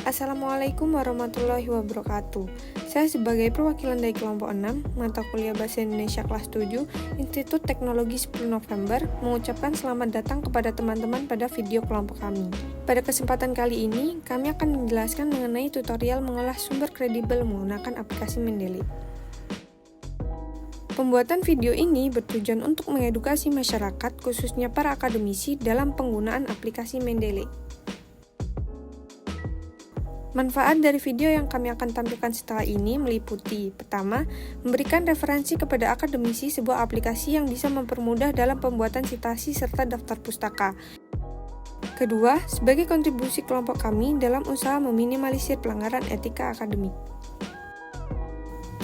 Assalamualaikum warahmatullahi wabarakatuh. Saya sebagai perwakilan dari kelompok 6, mata kuliah Bahasa Indonesia kelas 7, Institut Teknologi 10 November, mengucapkan selamat datang kepada teman-teman pada video kelompok kami. Pada kesempatan kali ini, kami akan menjelaskan mengenai tutorial mengolah sumber kredibel menggunakan aplikasi Mendeley. Pembuatan video ini bertujuan untuk mengedukasi masyarakat, khususnya para akademisi, dalam penggunaan aplikasi Mendeley. Manfaat dari video yang kami akan tampilkan setelah ini meliputi: pertama, memberikan referensi kepada akademisi sebuah aplikasi yang bisa mempermudah dalam pembuatan citasi serta daftar pustaka. Kedua, sebagai kontribusi kelompok kami dalam usaha meminimalisir pelanggaran etika akademik.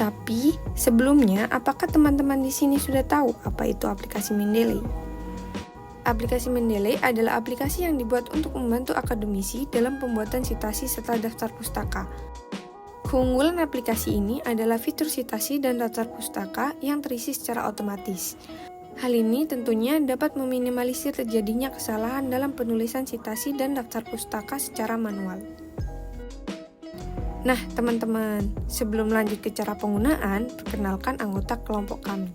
Tapi, sebelumnya, apakah teman-teman di sini sudah tahu apa itu aplikasi Mendeley? Aplikasi Mendeley adalah aplikasi yang dibuat untuk membantu akademisi dalam pembuatan citasi serta daftar pustaka. Keunggulan aplikasi ini adalah fitur citasi dan daftar pustaka yang terisi secara otomatis. Hal ini tentunya dapat meminimalisir terjadinya kesalahan dalam penulisan citasi dan daftar pustaka secara manual. Nah, teman-teman, sebelum lanjut ke cara penggunaan, perkenalkan anggota kelompok kami.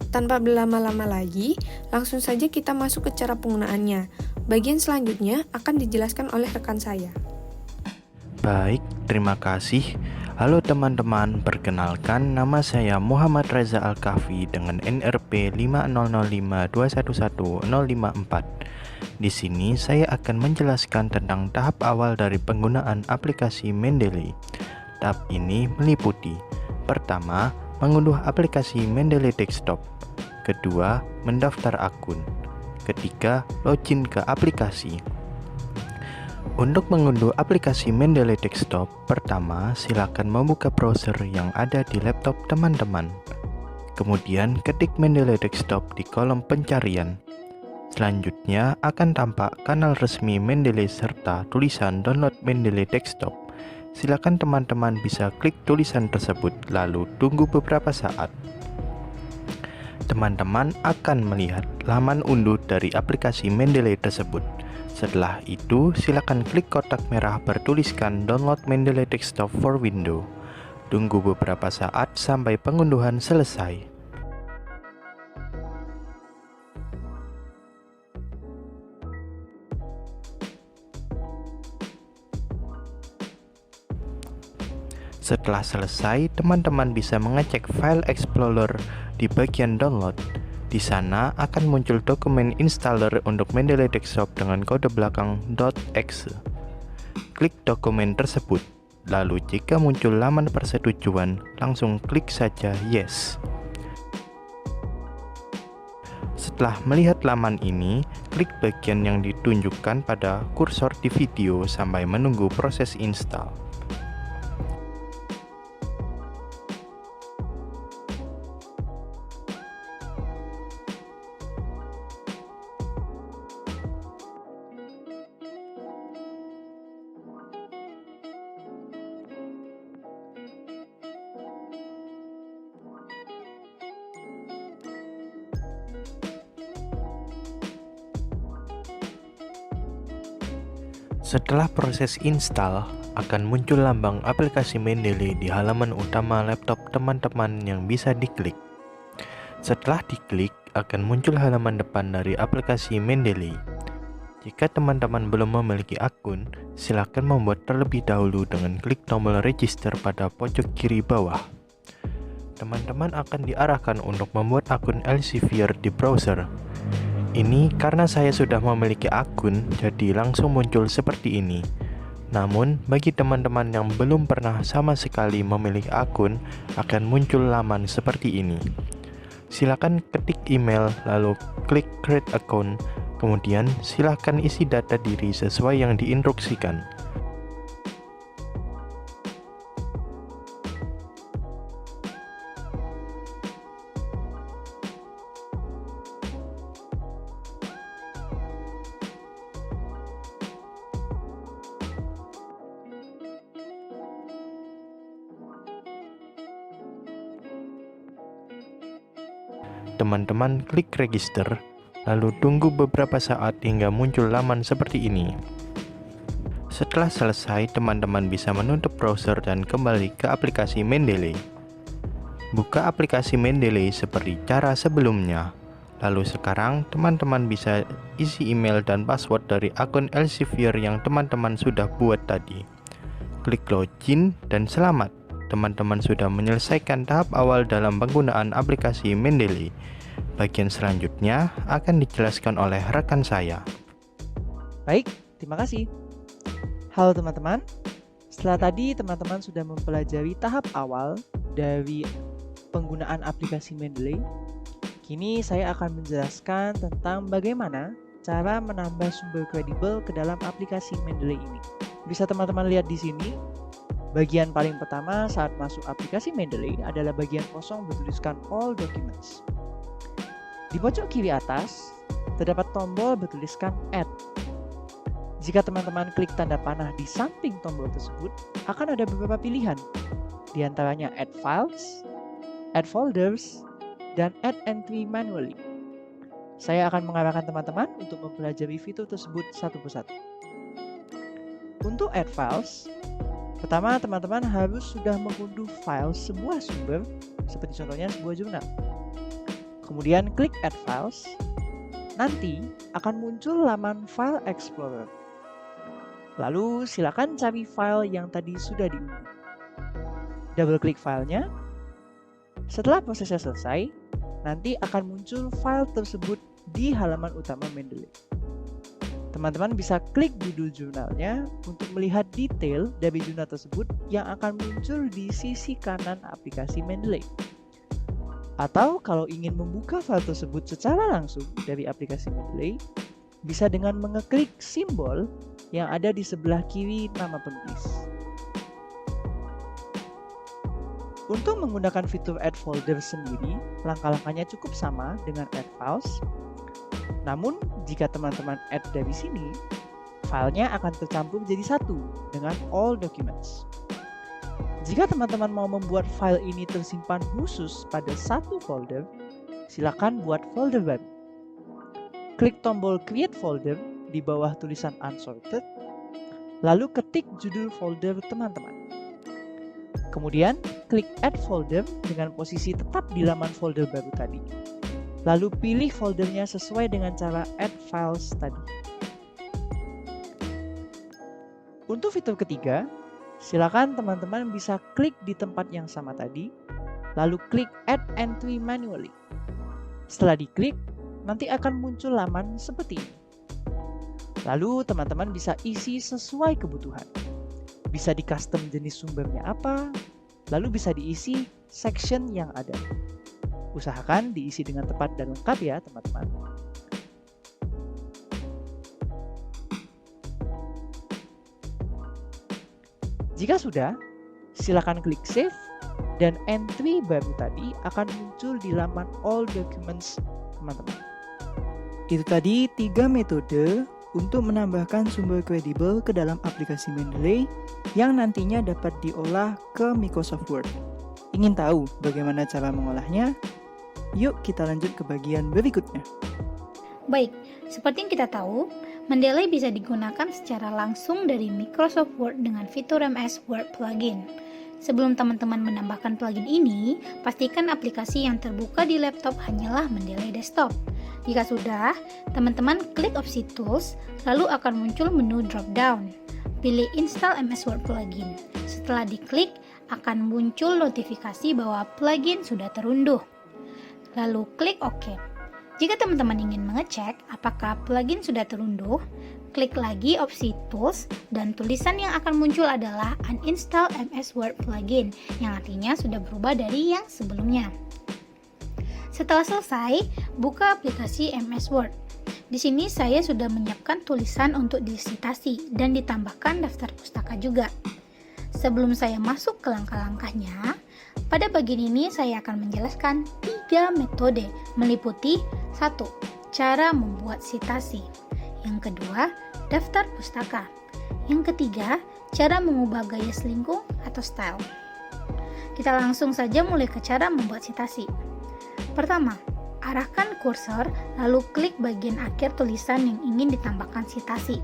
Tanpa berlama-lama lagi, langsung saja kita masuk ke cara penggunaannya. Bagian selanjutnya akan dijelaskan oleh rekan saya. Baik, terima kasih. Halo teman-teman, perkenalkan nama saya Muhammad Reza Al-Kahfi dengan NRP 50052111054. Di sini saya akan menjelaskan tentang tahap awal dari penggunaan aplikasi Mendeley. Tahap ini meliputi: pertama, mengunduh aplikasi Mendeley Desktop. Kedua, mendaftar akun. Ketiga, login ke aplikasi. Untuk mengunduh aplikasi Mendeley Desktop, pertama silakan membuka browser yang ada di laptop teman-teman. Kemudian ketik Mendeley Desktop di kolom pencarian. Selanjutnya akan tampak kanal resmi Mendeley serta tulisan download Mendeley Desktop. Silakan teman-teman bisa klik tulisan tersebut lalu tunggu beberapa saat. Teman-teman akan melihat laman unduh dari aplikasi Mendeley tersebut. Setelah itu, silakan klik kotak merah bertuliskan Download Mendeley Desktop for Windows. Tunggu beberapa saat sampai pengunduhan selesai. Setelah selesai, teman-teman bisa mengecek file Explorer di bagian download. Di sana akan muncul dokumen installer untuk Mendeley Desktop dengan kode belakang .exe. Klik dokumen tersebut. Lalu jika muncul laman persetujuan, langsung klik saja yes. Setelah melihat laman ini, klik bagian yang ditunjukkan pada kursor di video sampai menunggu proses install. Setelah proses install, akan muncul lambang aplikasi Mendeley di halaman utama laptop teman-teman yang bisa diklik. Setelah diklik, akan muncul halaman depan dari aplikasi Mendeley. Jika teman-teman belum memiliki akun, silakan membuat terlebih dahulu dengan klik tombol register pada pojok kiri bawah. Teman-teman akan diarahkan untuk membuat akun Elsevier di browser. Ini karena saya sudah memiliki akun, jadi langsung muncul seperti ini. Namun, bagi teman-teman yang belum pernah sama sekali memiliki akun, akan muncul laman seperti ini. Silakan ketik email, lalu klik create account, kemudian silakan isi data diri sesuai yang diinstruksikan. teman-teman klik register, lalu tunggu beberapa saat hingga muncul laman seperti ini. Setelah selesai, teman-teman bisa menutup browser dan kembali ke aplikasi Mendeley. Buka aplikasi Mendeley seperti cara sebelumnya. Lalu sekarang, teman-teman bisa isi email dan password dari akun Elsevier yang teman-teman sudah buat tadi. Klik login dan selamat. Teman-teman sudah menyelesaikan tahap awal dalam penggunaan aplikasi Mendeley. Bagian selanjutnya akan dijelaskan oleh rekan saya. Baik, terima kasih. Halo teman-teman, setelah tadi teman-teman sudah mempelajari tahap awal dari penggunaan aplikasi Mendeley, kini saya akan menjelaskan tentang bagaimana cara menambah sumber kredibel ke dalam aplikasi Mendeley ini. Bisa teman-teman lihat di sini, bagian paling pertama saat masuk aplikasi Mendeley adalah bagian kosong bertuliskan All Documents. Di pojok kiri atas, terdapat tombol bertuliskan Add. Jika teman-teman klik tanda panah di samping tombol tersebut, akan ada beberapa pilihan, di antaranya Add Files, Add Folders, dan Add Entry Manually. Saya akan mengarahkan teman-teman untuk mempelajari fitur tersebut satu persatu. Untuk Add Files, pertama teman-teman harus sudah mengunduh file sebuah sumber, seperti contohnya sebuah jurnal. Kemudian klik Add Files, nanti akan muncul laman File Explorer. Lalu silakan cari file yang tadi sudah diunduh. Double klik filenya. Setelah prosesnya selesai, nanti akan muncul file tersebut di halaman utama Mendeley. Teman-teman bisa klik judul jurnalnya untuk melihat detail dari jurnal tersebut yang akan muncul di sisi kanan aplikasi Mendeley. Atau kalau ingin membuka file tersebut secara langsung dari aplikasi Mendeley, bisa dengan mengeklik simbol yang ada di sebelah kiri nama penulis. Untuk menggunakan fitur Add Folder sendiri, langkah-langkahnya cukup sama dengan Add Files. Namun, jika teman-teman add dari sini, filenya akan tercampur jadi satu dengan All Documents. Jika teman-teman mau membuat file ini tersimpan khusus pada satu folder, silakan buat folder baru. Klik tombol Create Folder di bawah tulisan Unsorted, lalu ketik judul folder teman-teman. Kemudian, klik Add Folder dengan posisi tetap di laman folder baru tadi. Lalu pilih foldernya sesuai dengan cara Add Files tadi. Untuk fitur ketiga, silakan teman-teman bisa klik di tempat yang sama tadi, lalu klik Add Entry Manually. Setelah diklik, nanti akan muncul laman seperti ini. Lalu teman-teman bisa isi sesuai kebutuhan. Bisa di custom jenis sumbernya apa, lalu bisa diisi section yang ada. Usahakan diisi dengan tepat dan lengkap ya teman-teman. Jika sudah, silakan klik Save dan entry baru tadi akan muncul di laman All Documents teman-teman. Itu tadi 3 metode untuk menambahkan sumber kredibel ke dalam aplikasi Mendeley yang nantinya dapat diolah ke Microsoft Word. Ingin tahu bagaimana cara mengolahnya? Yuk kita lanjut ke bagian berikutnya. Baik, seperti yang kita tahu, Mendeley bisa digunakan secara langsung dari Microsoft Word dengan fitur MS Word Plugin. Sebelum teman-teman menambahkan plugin ini, pastikan aplikasi yang terbuka di laptop hanyalah Mendeley Desktop. Jika sudah, teman-teman klik opsi Tools, lalu akan muncul menu drop-down. Pilih Install MS Word Plugin. Setelah diklik, akan muncul notifikasi bahwa plugin sudah terunduh. Lalu klik OK. Jika teman-teman ingin mengecek apakah plugin sudah terunduh, klik lagi opsi Tools dan tulisan yang akan muncul adalah Uninstall MS Word Plugin, yang artinya sudah berubah dari yang sebelumnya. Setelah selesai, buka aplikasi MS Word. Di sini saya sudah menyiapkan tulisan untuk disitasi dan ditambahkan daftar pustaka juga. Sebelum saya masuk ke langkah-langkahnya, pada bagian ini saya akan menjelaskan 3 metode meliputi 1. Cara membuat sitasi. Yang kedua, daftar pustaka. Yang ketiga, cara mengubah gaya selingkuh atau style. Kita langsung saja mulai ke cara membuat sitasi. Pertama, Arahkan kursor, lalu klik bagian akhir tulisan yang ingin ditambahkan citasi.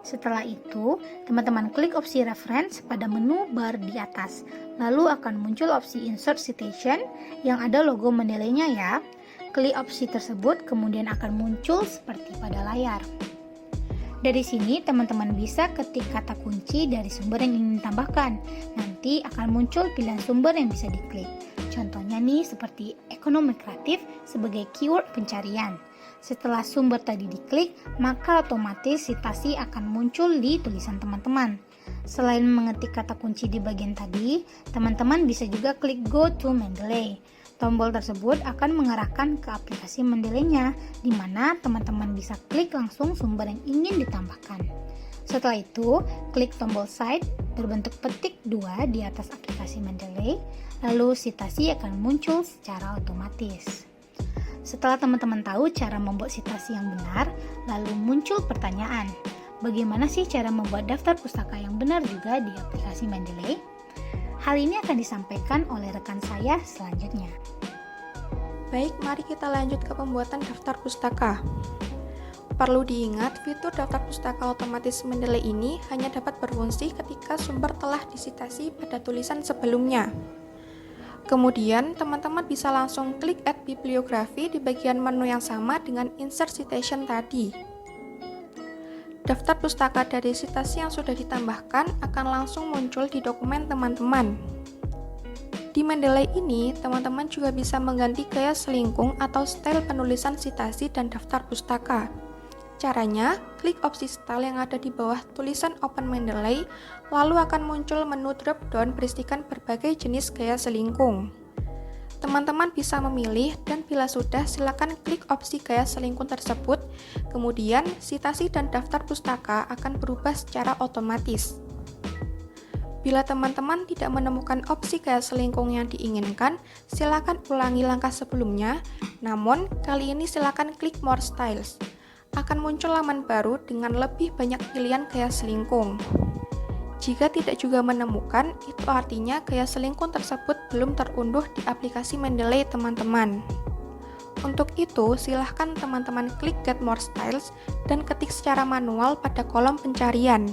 Setelah itu, teman-teman klik opsi reference pada menu bar di atas. Lalu akan muncul opsi insert citation yang ada logo Mendeley-nya ya. Klik opsi tersebut, kemudian akan muncul seperti pada layar. Dari sini, teman-teman bisa ketik kata kunci dari sumber yang ingin ditambahkan. Nanti akan muncul pilihan sumber yang bisa diklik. Contohnya nih seperti ekonomi kreatif sebagai keyword pencarian. Setelah sumber tadi diklik, maka otomatis citasi akan muncul di tulisan teman-teman. Selain mengetik kata kunci di bagian tadi, teman-teman bisa juga klik Go to Mendeley. Tombol tersebut akan mengarahkan ke aplikasi Mendeley-nya, di mana teman-teman bisa klik langsung sumber yang ingin ditambahkan. Setelah itu, klik tombol Side berbentuk petik 2 di atas aplikasi Mendeley, lalu citasi akan muncul secara otomatis. Setelah teman-teman tahu cara membuat citasi yang benar, lalu muncul pertanyaan, bagaimana sih cara membuat daftar pustaka yang benar juga di aplikasi Mendeley? Hal ini akan disampaikan oleh rekan saya selanjutnya. Baik, mari kita lanjut ke pembuatan daftar pustaka. Perlu diingat, fitur daftar pustaka otomatis Mendeley ini hanya dapat berfungsi ketika sumber telah disitasi pada tulisan sebelumnya. Kemudian, teman-teman bisa langsung klik Add Bibliografi di bagian menu yang sama dengan Insert Citation tadi. Daftar pustaka dari citasi yang sudah ditambahkan akan langsung muncul di dokumen teman-teman. Di Mendeley ini, teman-teman juga bisa mengganti gaya selingkung atau style penulisan citasi dan daftar pustaka. Caranya, klik opsi style yang ada di bawah tulisan Open Mendeley, lalu akan muncul menu drop-down berisikan berbagai jenis gaya selingkung. Teman-teman bisa memilih dan bila sudah silakan klik opsi gaya selingkung tersebut, kemudian citasi dan daftar pustaka akan berubah secara otomatis. Bila teman-teman tidak menemukan opsi gaya selingkung yang diinginkan, silakan ulangi langkah sebelumnya, namun kali ini silakan klik More Styles. Akan muncul laman baru dengan lebih banyak pilihan gaya selingkung. Jika tidak juga menemukan, itu artinya gaya selingkung tersebut belum terunduh di aplikasi Mendeley teman-teman. Untuk itu, silahkan teman-teman klik Get More Styles dan ketik secara manual pada kolom pencarian.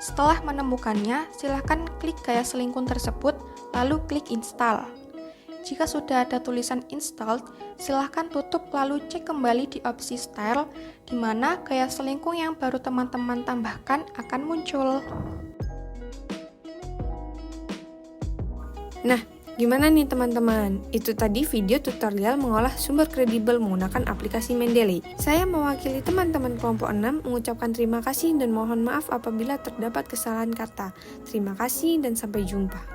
Setelah menemukannya, silahkan klik gaya selingkung tersebut, lalu klik Install. Jika sudah ada tulisan installed, silahkan tutup lalu cek kembali di opsi style, di mana gaya selingkung yang baru teman-teman tambahkan akan muncul. Nah, gimana nih teman-teman? Itu tadi video tutorial mengolah sumber kredibel menggunakan aplikasi Mendeley. Saya mewakili teman-teman kelompok 6 mengucapkan terima kasih dan mohon maaf apabila terdapat kesalahan kata. Terima kasih dan sampai jumpa.